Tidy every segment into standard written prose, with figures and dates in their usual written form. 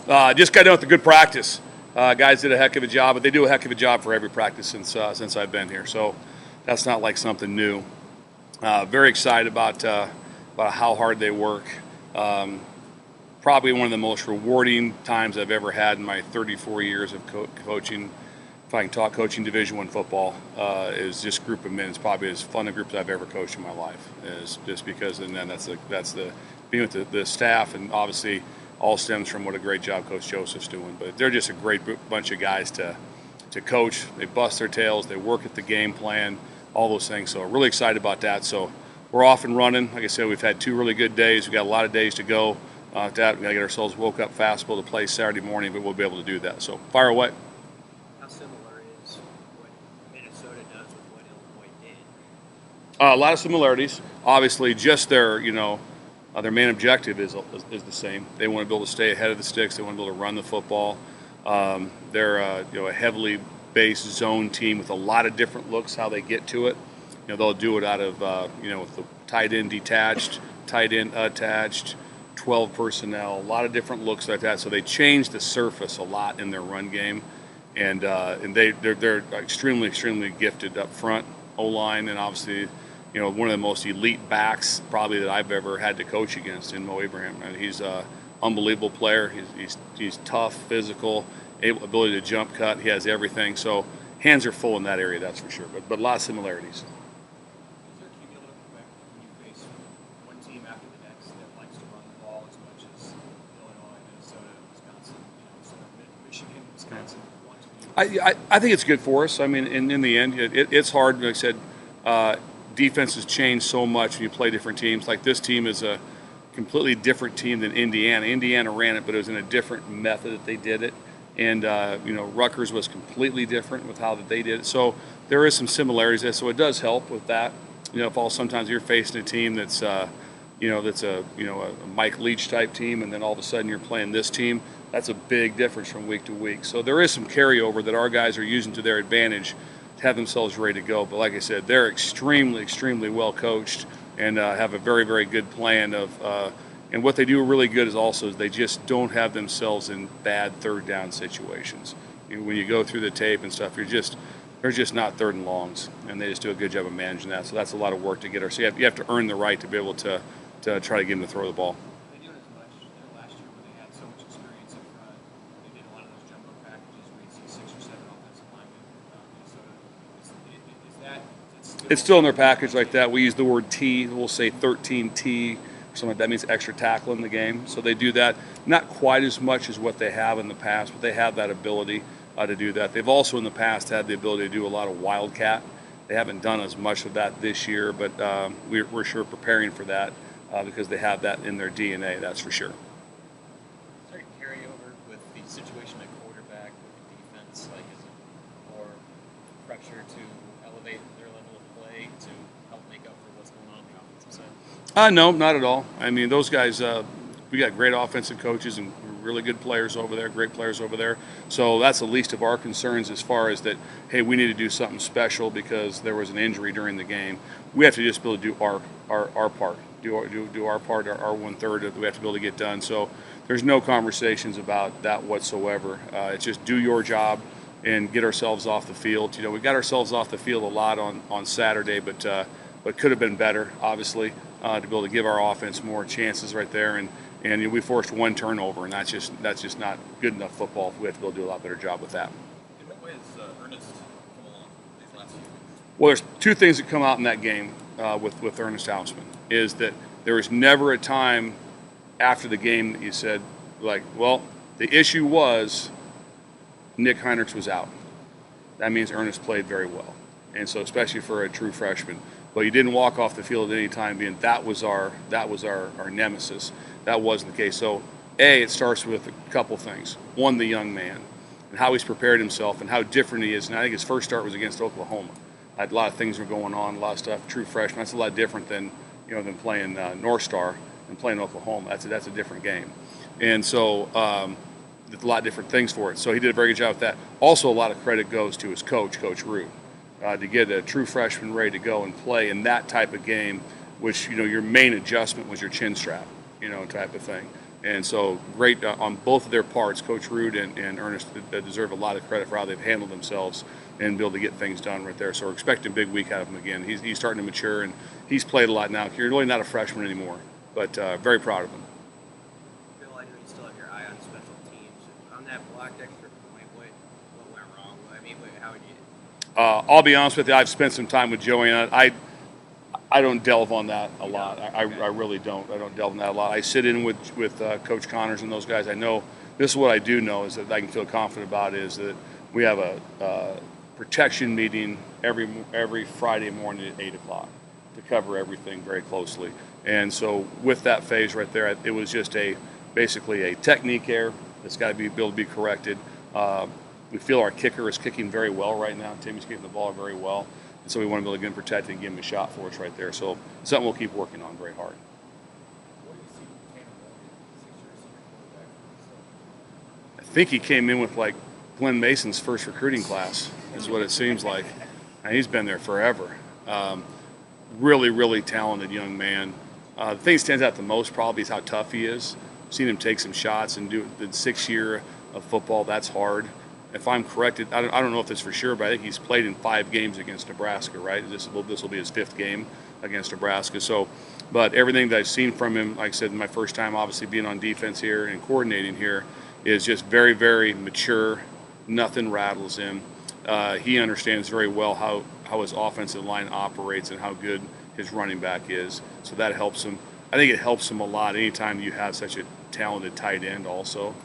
Just got done with a good practice. Guys did a heck of a job, but they do a heck of a job for every practice since I've been here. So that's not like something new. Very excited about how hard they work. Probably one of the most rewarding times I've ever had in my 34 years of coaching. If I can talk coaching Division I football, is this group of men. It's probably as fun a group as I've ever coached in my life. Is just because, and then that's the being with the staff, and obviously all stems from what a great job Coach Joseph's doing. But they're just a great bunch of guys to coach. They bust their tails. They work at the game plan, all those things. So really excited about that. So we're off and running. Like I said, we've had 2 really good days. We've got a lot of days to go. That we got to get ourselves woke up fast, able to play Saturday morning, but we'll be able to do that. So fire away. How similar is what Minnesota does with what Illinois did? A lot of similarities. Obviously, just their their main objective is the same. They want to be able to stay ahead of the sticks. They want to be able to run the football. They're a heavily based zone team with a lot of different looks how they get to it. They'll do it out of with the tight end detached, tight end attached, 12 personnel, a lot of different looks like that. So they change the surface a lot in their run game, and they're extremely gifted up front, O-line, and obviously one of the most elite backs probably that I've ever had to coach against in Mo Abraham. And he's an unbelievable player. He's tough, physical, ability to jump cut. He has everything. So hands are full in that area, that's for sure. But a lot of similarities. Is there a cumulative effect when you face one team after the next that likes to run the ball as much as Illinois, Minnesota, Wisconsin, Michigan, Wisconsin want to do? I think it's good for us. I mean, in the end, it's hard. Like I said, defenses change so much when you play different teams. Like this team is a completely different team than Indiana. Indiana ran it, but it was in a different method that they did it. And Rutgers was completely different with how that they did it. So there is some similarities there. So it does help with that. If sometimes you're facing a team that's a Mike Leach type team, and then all of a sudden you're playing this team, that's a big difference from week to week. So there is some carryover that our guys are using to their advantage to have themselves ready to go. But like I said, they're extremely well coached and have a very good plan of. And what they do really good is they just don't have themselves in bad third down situations. When you go through the tape and stuff, they're just not third and longs, and they just do a good job of managing that. So that's a lot of work to get. So you have to earn the right to be able to try to get them to throw the ball. They do it as much last year when they had so much experience up front. They did a lot of those jumbo packages where you see 6 or 7 offensive linemen. It's still in their package like that. We use the word T. We'll say 13T. Something like that means extra tackle in the game. So they do that, not quite as much as what they have in the past, but they have that ability to do that. They've also in the past had the ability to do a lot of wildcat. They haven't done as much of that this year, but we're sure preparing for that because they have that in their DNA, that's for sure. Is there a carryover with the situation at quarterback with the defense? Like, is it more pressure to elevate their level of play to help make up for what's going on the offensive side? No, not at all. I mean, those guys, we got great offensive coaches and really good players over there, great players over there. So that's the least of our concerns as far as that, hey, we need to do something special because there was an injury during the game. We have to just be able to do our part, do our part, our 1/3 that we have to be able to get done. So there's no conversations about that whatsoever. It's just do your job and get ourselves off the field. We got ourselves off the field a lot on Saturday, but could have been better, obviously, to be able to give our offense more chances right there. And we forced 1 turnover, and that's just not good enough football. We have to be able to do a lot better job with that. In what way has Ernest come along these last few weeks? Well, there's 2 things that come out in that game with Ernest Hausmann, is that there was never a time after the game that you said, like, well, the issue was Nick Heinrichs was out. That means Ernest played very well. And so especially for a true freshman. But you didn't walk off the field at any time being that was our nemesis. That wasn't the case. So it starts with a couple things. One, the young man and how he's prepared himself and how different he is. And I think his first start was against Oklahoma. A lot of things were going on, a lot of stuff. True freshman. That's a lot different than playing North Star and playing Oklahoma. That's a different game. And so there's a lot of different things for it. So he did a very good job with that. Also, a lot of credit goes to his coach, Coach Rue, to get a true freshman ready to go and play in that type of game, which your main adjustment was your chin strap, type of thing. And so great on both of their parts. Coach Rude and Ernest deserve a lot of credit for how they've handled themselves and be able to get things done right there. So we're expecting a big week out of him again. He's starting to mature, and he's played a lot now. You're really not a freshman anymore, but very proud of him. Bill, I know you still have your eye on special teams. On that blocked extra point, what went wrong? I mean, how would you? I'll be honest with you. I've spent some time with Joey on it. I don't delve on that a lot. I really don't. I don't delve on that a lot. I sit in with Coach Connors and those guys. I know this is what I do know is that I can feel confident about is that we have a protection meeting every Friday morning at 8 o'clock to cover everything very closely. And so with that phase right there, it was just basically a technique error that's got to be able to be corrected. We feel our kicker is kicking very well right now. Timmy's kicking the ball very well. And so we want to be able to get him protected and give him a shot for us right there. So something we'll keep working on very hard. What do you see with Tanner Morgan, 6-year senior quarterback? I think he came in with like Glenn Mason's first recruiting class, is what it seems like. And he's been there forever. Really, really talented young man. The thing that stands out the most probably is how tough he is. Seen him take some shots and do the 6 year of football. That's hard. If I'm corrected, I don't know if this for sure, but I think he's played in 5 games against Nebraska, right? This will be his 5th game against Nebraska. So, but everything that I've seen from him, like I said, my first time obviously being on defense here and coordinating here, is just very, very mature. Nothing rattles him. He understands very well how his offensive line operates and how good his running back is. So that helps him. I think it helps him a lot anytime you have such a talented tight end also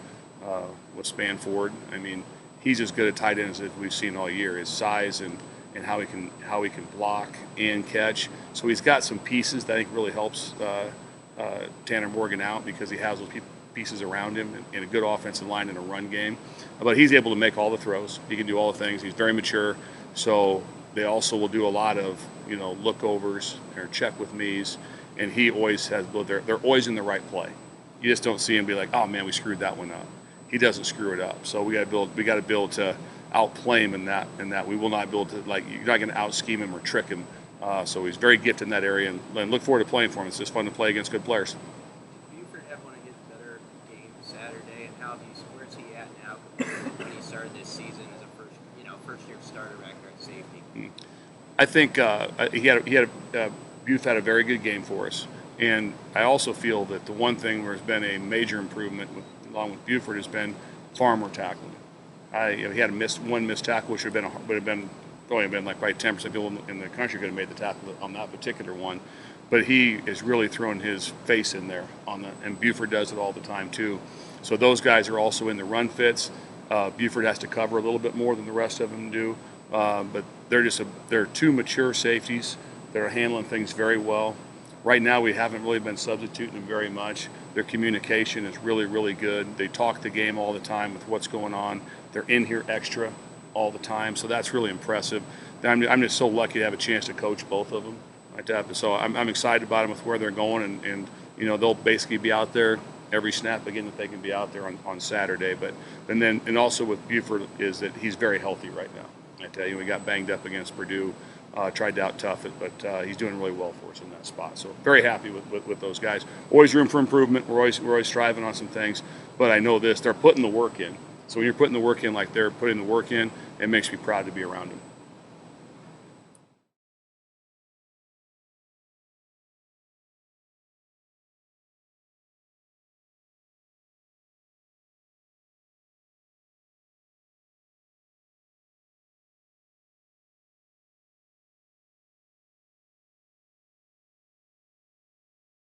with Spanford. I mean, he's as good a tight end as we've seen all year. His size and how he can block and catch. So he's got some pieces that I think really helps Tanner Morgan out because he has those pieces around him and a good offensive line and a run game. But he's able to make all the throws. He can do all the things. He's very mature. So they also will do a lot of lookovers or check with me's, and he always has. They're always in the right play. You just don't see him be like, oh man, we screwed that one up. He doesn't screw it up. So we got to build to outplay him in that. We will not build to you're not going to out scheme him or trick him. So he's very gifted in that area, and look forward to playing for him. It's just fun to play against good players. Buford had one of his better games Saturday, and where's he at now when he started this season as a first year starter back there at safety? I think Buford had a very good game for us, and I also feel that the one thing where there's been a major improvement along with Buford has been farmer tackling. He had one missed tackle, which would have been like probably 10% people in the country could have made the tackle on that particular one. But he is really throwing his face in there and Buford does it all the time too. So those guys are also in the run fits. Buford has to cover a little bit more than the rest of them do, but they're 2 mature safeties that are handling things very well. Right now, we haven't really been substituting them very much. Their communication is really, really good. They talk the game all the time with what's going on. They're in here extra all the time, so that's really impressive. I'm just so lucky to have a chance to coach both of them. So I'm excited about them with where they're going, and they'll basically be out there every snap again that they can be out there on Saturday. And also with Buford is that he's very healthy right now. I tell you, we got banged up against Purdue. Tried to out-tough it, but he's doing really well for us in that spot. So very happy with those guys. Always room for improvement. We're always striving on some things, but I know they're putting the work in. So when you're putting the work in like they're putting the work in, it makes me proud to be around them.